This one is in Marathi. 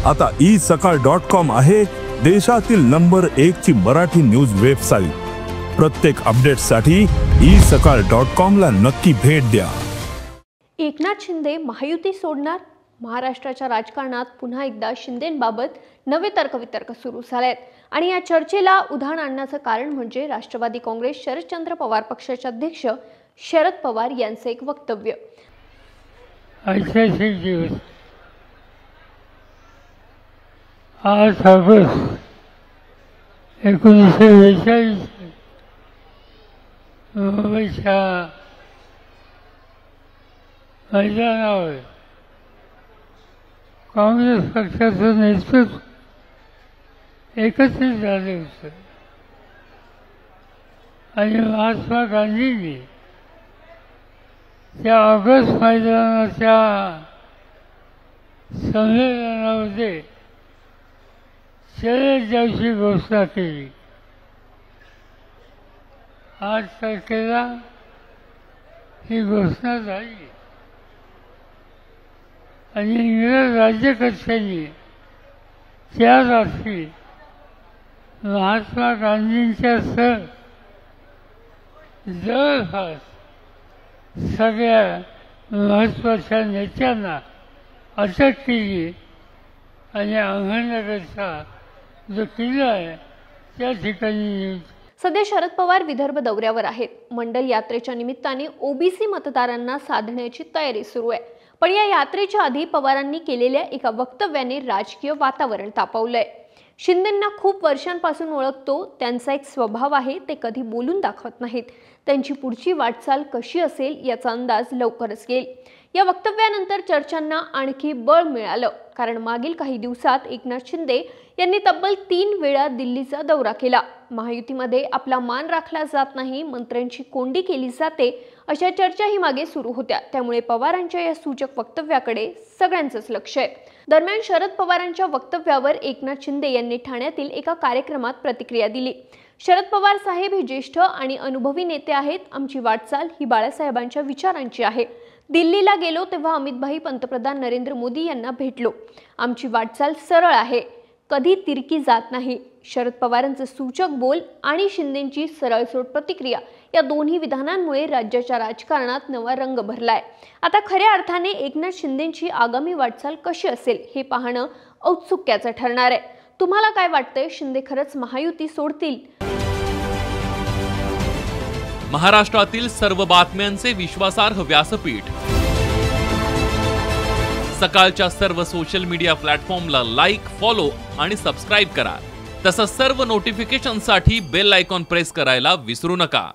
आता isakal.com आहे देशातील नंबर 1 ची मराठी न्यूज वेबसाईट। प्रत्येक अपडेटसाठी isakal.com ला नक्की भेट द्या। एकनाथ शिंदे महायुती सोडणार? महाराष्ट्राच्या राजकारणात पुन्हा एकदा शिंदेंबाबत नवे तर्कवितर्क सुरू झालेत आणि या चर्चेला उधाण आणण्याचं कारण म्हणजे राष्ट्रवादी काँग्रेस शरदचंद्र पवार पक्षाचे अध्यक्ष शरद पवार यांचे एक वक्तव्य। ऐतिहासिक दिवस आज ऑगस्ट 1942 मुंबईच्या मैदानावर काँग्रेस पक्षाचं नेतृत्व एकत्रित झाले होते आणि महात्मा गांधींनी त्या ऑगस्ट मैदानाच्या संमेलनामध्ये चले जाऊची घोषणा केली। 8 तारखेला ही घोषणा झाली आणि इंग्रज राज्यकर्त्यांनी त्या रात्री महात्मा गांधींच्या सह जवळपास सगळ्या महत्त्वाच्या नेत्यांना अटक केली आणि अहमदनगरचा जो किल्ला आहे त्या ठिकाणी। सध्या शरद पवार विदर्भ दौऱ्यावर आहेत। मंडल यात्रेच्या निमित्ताने ओबीसी मतदारांना साधण्याची तयारी सुरू आहे। पण या यात्रेच्या आधी पवारांनी केलेल्या एका वक्तव्याने राजकीय वातावरण तापवलंय। शिंदेंना खूप वर्षांपासून ओळखतो, त्यांचा एक स्वभाव आहे, ते कधी बोलून दाखवत नाहीत। त्यांची पुढची वाटचाल कशी असेल याचा अंदाज लवकरच येईल। या वक्तव्यानंतर चर्चांना आणखी बळ मिळालं, कारण मागील काही दिवसात एकनाथ शिंदे यांनी तब्बल 3 वेळा दिल्लीचा दौरा केला। महायुतीमध्ये आपला मान राखला जात नाही, मंत्र्यांची कोंडी केली जाते, अशा चर्चाही मागे सुरू होत्या। त्यामुळे पवारांच्या या सूचक वक्तव्याकडे सगळ्यांचंच लक्ष आहे। दरम्यान शरद पवारांच्या वक्तव्यावर एकनाथ शिंदे यांनी ठाण्यातील एका कार्यक्रमात प्रतिक्रिया दिली। शरद पवार साहेब हे ज्येष्ठ आणि अनुभवी नेते आहेत। आमची वाटचाल ही बाळासाहेबांच्या विचारांची आहे। दिल्लीला गेलो तेव्हा अमितभाई पंतप्रधान नरेंद्र मोदी यांना भेटलो। आमची वाटचाल सरळ आहे, कधी तिरकी जात नाही। शरद पवारांचे सूचक बोल आणि शिंदेंची सरळसोट प्रतिक्रिया या दोन्ही विधानांमुळे राज्याच्या राजकारणात नवा रंग भरलाय। आता खऱ्या अर्थाने एकनाथ शिंदेंची आगामी वाटचाल कशी असेल हे पाहणं औत्सुक्याचं ठरणार आहे। तुम्हाला काय वाटतंय? शिंदे खरंच महायुती सोडतील? महाराष्ट्रातील सर्व बातम्यांचे विश्वासार्ह व्यासपीठ सकाळच्या सर्व सोशल मीडिया प्लॅटफॉर्मला लाईक, फॉलो आणि सबस्क्राईब करा। तसंच सर्व नोटिफिकेशनसाठी बेल आयकॉन प्रेस करायला विसरू नका।